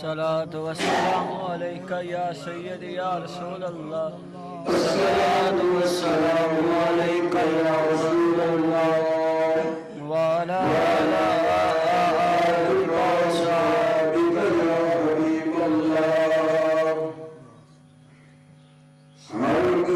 الصلاة والسلام عليك يا سيدي يا رسول الله. الصلاة والسلام عليك يا رسول الله وعلى آلك وصحبك يا حبيب الله. حمد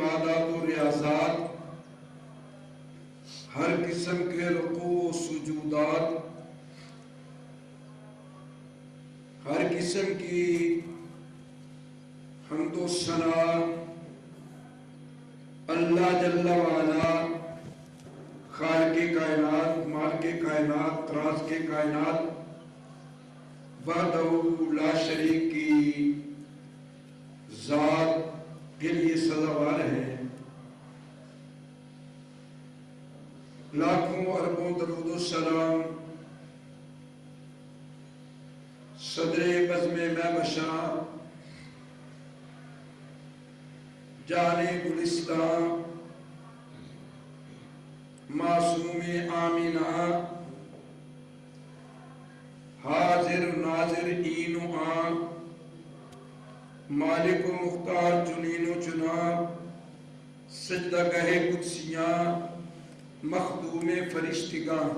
عبادات و ریاضات، ہر قسم کے رکوع و سجودات، ہر قسم کی حمد و ثنا اللہ جل وعلا خالق کائنات، مالک کائنات، راز کے کائنات وحدہ لا شریک کی ذات کے لیے سزاوار ہے۔ لاکھوں اربوں درود و سلام صدر بزم میں بشاں جانب الاسلام معصوم آمینہ حاضر ناظر این و آن مالک و مختار چنین و چنان سجدہ گہ قدسیاں مخدوم فرشتگاں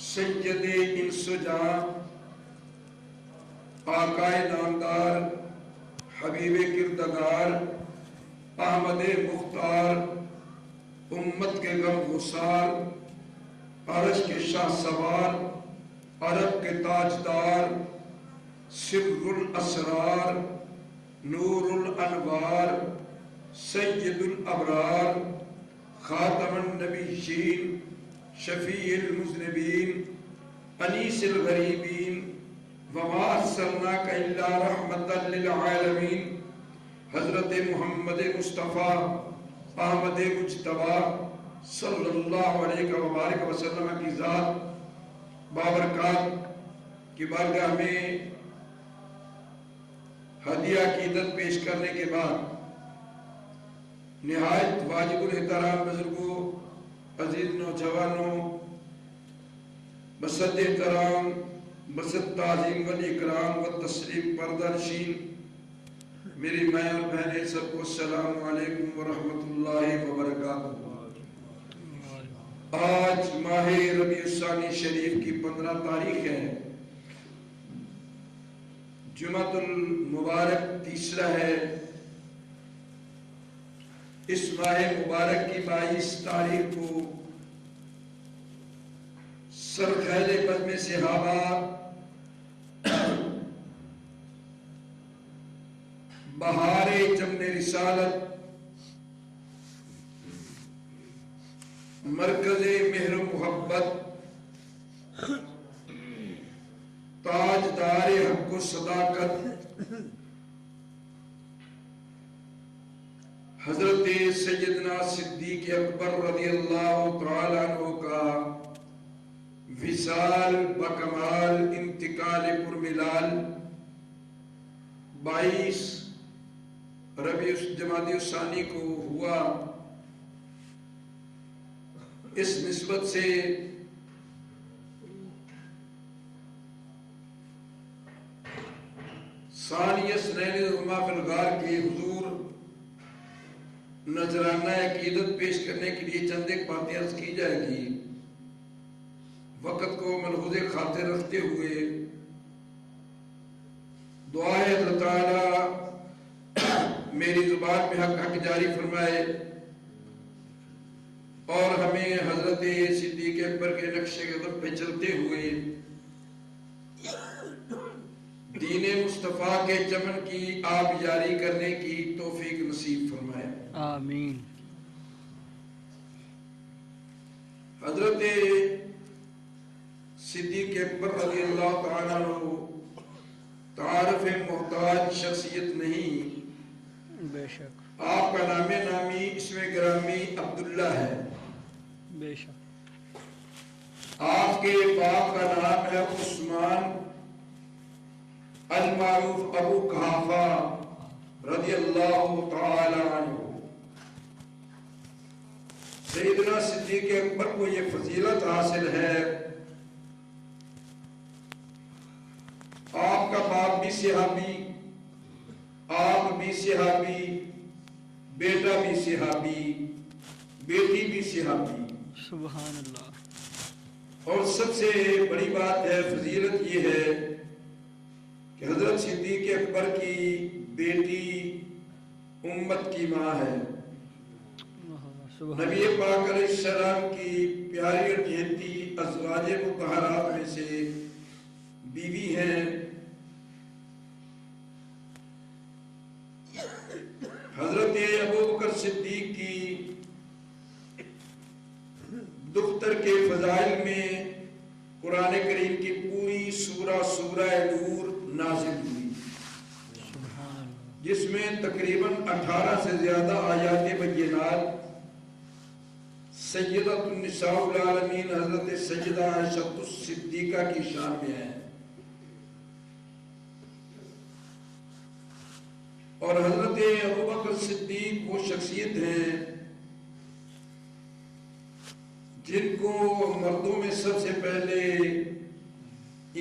سید انس و جاں آقائے نامدار حبیب کردگار احمد مختار امت کے غم گسار عرش کے شاہ سوار عرب کے تاجدار سر الاسرار نور الانوار سید الابرار خاتم النبیین شفیع المذنبین انیس الغریبین وما ارسلناک الا رحمتا للعالمین حضرت محمد مصطفیٰ احمد مجتبیٰ صلی اللہ علیہ وبارک وسلم کی ذات بابرکات کی بارگاہ میں ہدیہ عقیدت پیش کرنے کے بعد نہایت واجب الاحترام بزرگوں، عزیز نوجوانوں، بسد احترام، بسد تعظیم والاکرام و تسلیم پردہ نشین میری مائیں اور بہنیں، سب کو السلام علیکم ورحمۃ اللہ وبرکاتہ۔ آج ماہ ربیع الثانی شریف کی 15 تاریخ ہے، جمعۃ المبارک تیسرا ہے۔ اس ماہ مبارک کی 22 تاریخ کو سرخیل بزم صحابہ بہار جمن رسالت مرکز مہر و محبت تاجدار حق و صداقت حضرت سیدنا صدیق اکبر رضی اللہ تعالیٰ عنہ کا وصال بکمال انتقال پرملال 22 ربیع جمادی الثانی کو ہوا، اس نسبت سے ثانی اثنین العظمیٰ فی الغار کے حضور نذرانہ عقیدت پیش کرنے کے لیے چند ایک باتیں عرض کی جائے گی۔ وقت کو ملحوظ خاطر رکھتے ہوئے دعا ہے اللہ تعالی میری زبان میں حق حق جاری فرمائے اور ہمیں حضرت صدیق اکبر کے نقش قدم پہ چلتے ہوئے دین مصطفیٰ کے چمن کی آب جاری کرنے کی توفیق نصیب فرمائے، آمین۔ حضرت صدیق اکبر رضی اللہ تعالیٰ عنہ تعارف محتاج شخصیت نہیں، بے شک آپ کا نام نامی اسم گرامی عبداللہ ہے، بے شک آپ کے باپ کا نام ہے عثمان المعروف ابو قحافہ رضی اللہ تعالی عنہ۔ سیدنا صدیق اکبر کو یہ فضیلت حاصل ہے، آپ کا باپ بھی صحابی، آپ بھی صحابی، بیٹا بھی صحابی، بیٹی بھی صحابی، سبحان اللہ۔ اور سب سے بڑی بات ہے، فضیلت یہ ہے کہ حضرت صدیق اکبر کی بیٹی امت کی ماں ہے، سبحان نبی پاک علیہ السلام کی پیاری اور جہتی ازواج مطہرات میں سے بیوی ہیں۔ حضرت ابوبکر صدیق کی دختر کے فضائل میں قرآن کریم کی پوری سورہ نور نازل ہوئی، جس میں تقریباً 18 سے زیادہ آیات بینات سیدۃ النساء العالمین حضرت سیدہ عائشہ الصدیقہ کی شان میں ہیں، اور حضرت ابوبکر صدیق وہ شخصیت ہیں جن کو مردوں میں سب سے پہلے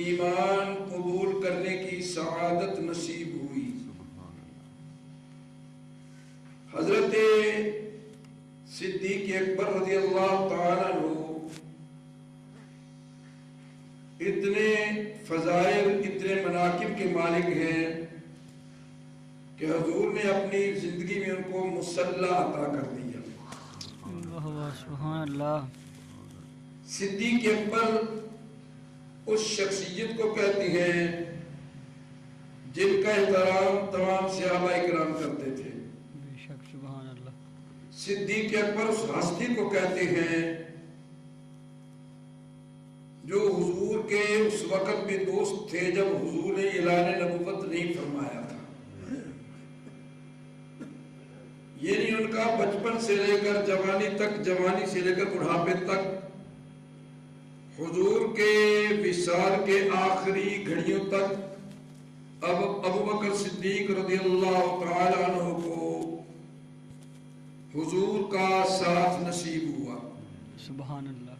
ایمان قبول کرنے کی سعادت نصیب ہوئی۔ حضرت صدیق اکبر رضی اللہ تعالیٰ عنہ اتنے فضائل، اتنے مناقب کے مالک ہیں کہ حضور نے اپنی زندگی میں ان کو مسلح عطا کر دیا۔ سبحان اللہ۔ صدیق اکبر اس شخصیت کو کہتی ہیں جن کا احترام تمام صحابہ اکرام کرتے تھے۔ بے شک سبحان اللہ۔ صدیق اکبر اس ہستی کو کہتے ہیں جو حضور کے اس وقت بھی دوست تھے جب حضور نے اعلان نبوت نہیں فرمایا تھا، یعنی ان کا بچپن سے لے کر جوانی تک، جوانی سے لے کر بڑھاپے تک حضور کے وصال کے آخری گھڑیوں تک اب ابوبکر صدیق رضی اللہ تعالی عنہ کو حضور کا ساتھ نصیب ہوا۔ سبحان اللہ۔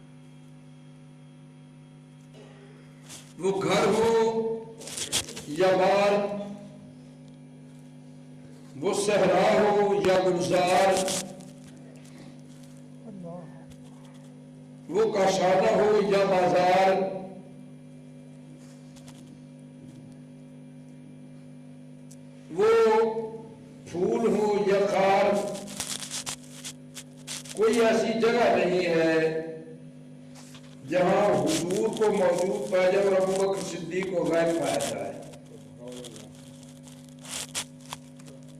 وہ گھر ہو یا بار، وہ صحرا ہو یا گلزار، وہ کاشانہ ہو یا بازار، وہ پھول ہو یا خار، کوئی ایسی جگہ نہیں ہے جہاں حضور کو موجود پایا جائے اور ابوبکر صدیق کو غائب پایا جائے۔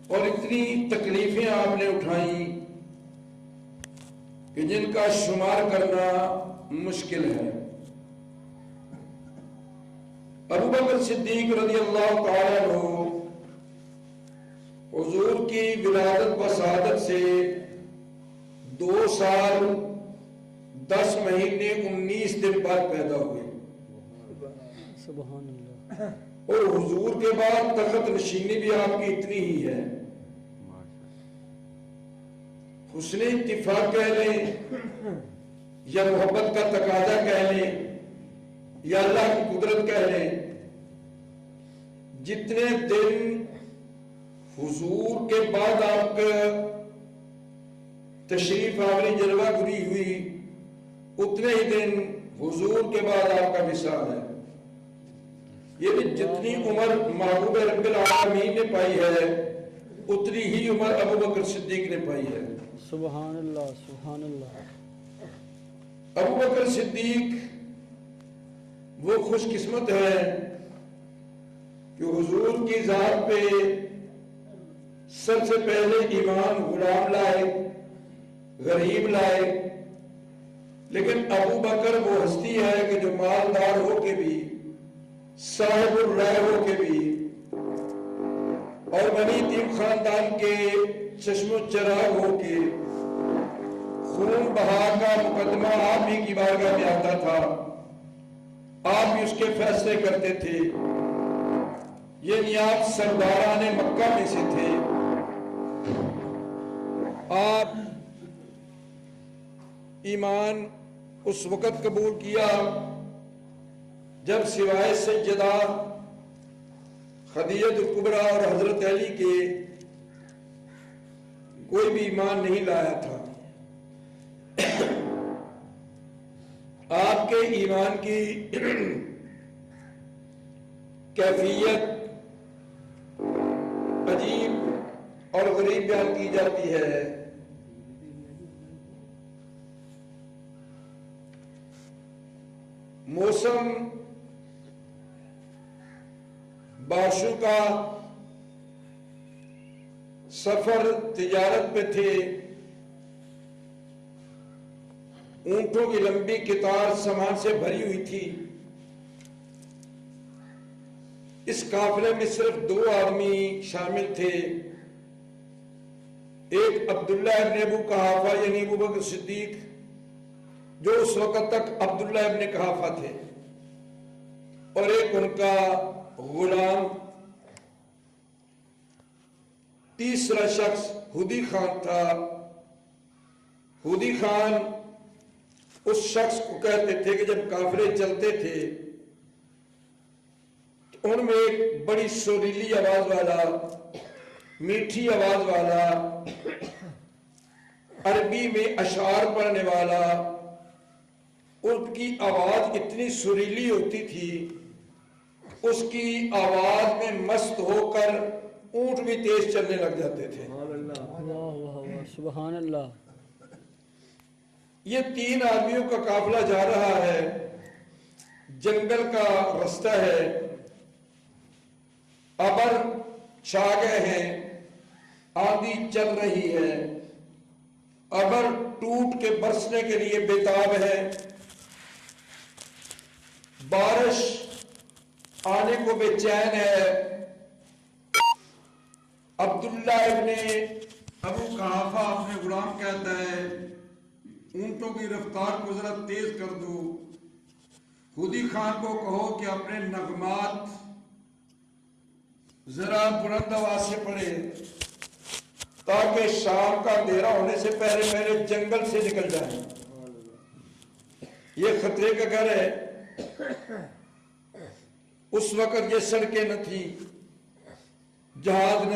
اور اتنی تکلیفیں آپ نے اٹھائیں کہ جن کا شمار کرنا مشکل ہے۔ ابوبکر صدیق رضی اللہ تعالیٰ عنہ حضور کی ولادت و سعادت سے 2 سال 10 مہینے 19 دن بعد پیدا ہوئے، سبحان اللہ۔ اور حضور کے بعد تخت نشینی بھی آپ کی اتنی ہی ہے۔ حسن اتفاق کہہ لیں یا محبت کا تقاضا کہہ لیں یا اللہ کی قدرت کہہ لیں، جتنے دن حضور کے بعد آپ کا تشریف آوری جلوہ گری ہوئی، اتنے ہی دن حضور کے بعد آپ کا وصال ہے۔ یہ بھی جتنی عمر محبوب رب العالمین نے پائی ہے اتنی ہی عمر ابوبکر صدیق نے پائی ہے۔ سبحان اللہ سبحان اللہ۔ ابوبکر صدیق وہ خوش قسمت ہے کہ حضور کی ذات پہ سب سے پہلے ایمان غلام لائے، غریب لائے، لیکن ابوبکر وہ ہستی ہے کہ جو مالدار ہو کے بھی، صاحب الرائے ہو کے بھی، اور بنی تیم خاندان کے چشم و چراغ ہو کے خون بہا کا مقدمہ آپ ہی کی بارگاہ میں آتا تھا، آپ ہی اس کے فیصلے کرتے تھے۔ یہ آپ سرداران مکہ میں سے تھے۔ آپ ایمان اس وقت قبول کیا جب سوائے سیدہ خدیجہ کبریٰ اور حضرت علی کے کوئی بھی ایمان نہیں لایا تھا۔ آپ کے ایمان کی کیفیت عجیب اور غریب بیان کی جاتی ہے۔ موسم بارشوں کا، سفر تجارت پہ تھے، اونٹوں کی لمبی قطار سامان سے بھری ہوئی تھی۔ اس قافلے میں صرف 2 آدمی شامل تھے، ایک عبداللہ ابن ابو قحافہ یعنی ابو بکر صدیق جو اس وقت تک عبداللہ ابن قحافہ تھے، اور ایک ان کا غلام، تیسرا شخص ہدی خان تھا۔ ہدی خان اس شخص کو کہتے تھے کہ جب قافلے چلتے تھے ان میں ایک بڑی سریلی آواز والا، میٹھی آواز والا، عربی میں اشعار پڑھنے والا، ان کی آواز اتنی سریلی ہوتی تھی، اس کی آواز میں مست ہو کر اونٹ بھی تیز چلنے لگ جاتے تھے۔ سبحان اللہ۔ یہ 3 آدمیوں کا قافلہ جا رہا ہے، جنگل کا رستہ ہے، ابر چھا گئے ہیں، آندھی چل رہی ہے، ابر ٹوٹ کے برسنے کے لیے بےتاب ہے، بارش آنے کو بے چین ہے۔ عبداللہ ابن ابو قحافہ اپنے غلام کہتا ہے اونٹوں کی رفتار کو ذرا تیز کر دو، ہدی خان کو کہو کہ اپنے نغمات ذرا بلند آواز سے پڑھے تاکہ شام کا اندھیرا ہونے سے پہلے پہلے جنگل سے نکل جائیں۔ یہ خطرے کا گھر ہے، اس وقت یہ سڑکیں نہ تھی، جہاز نہ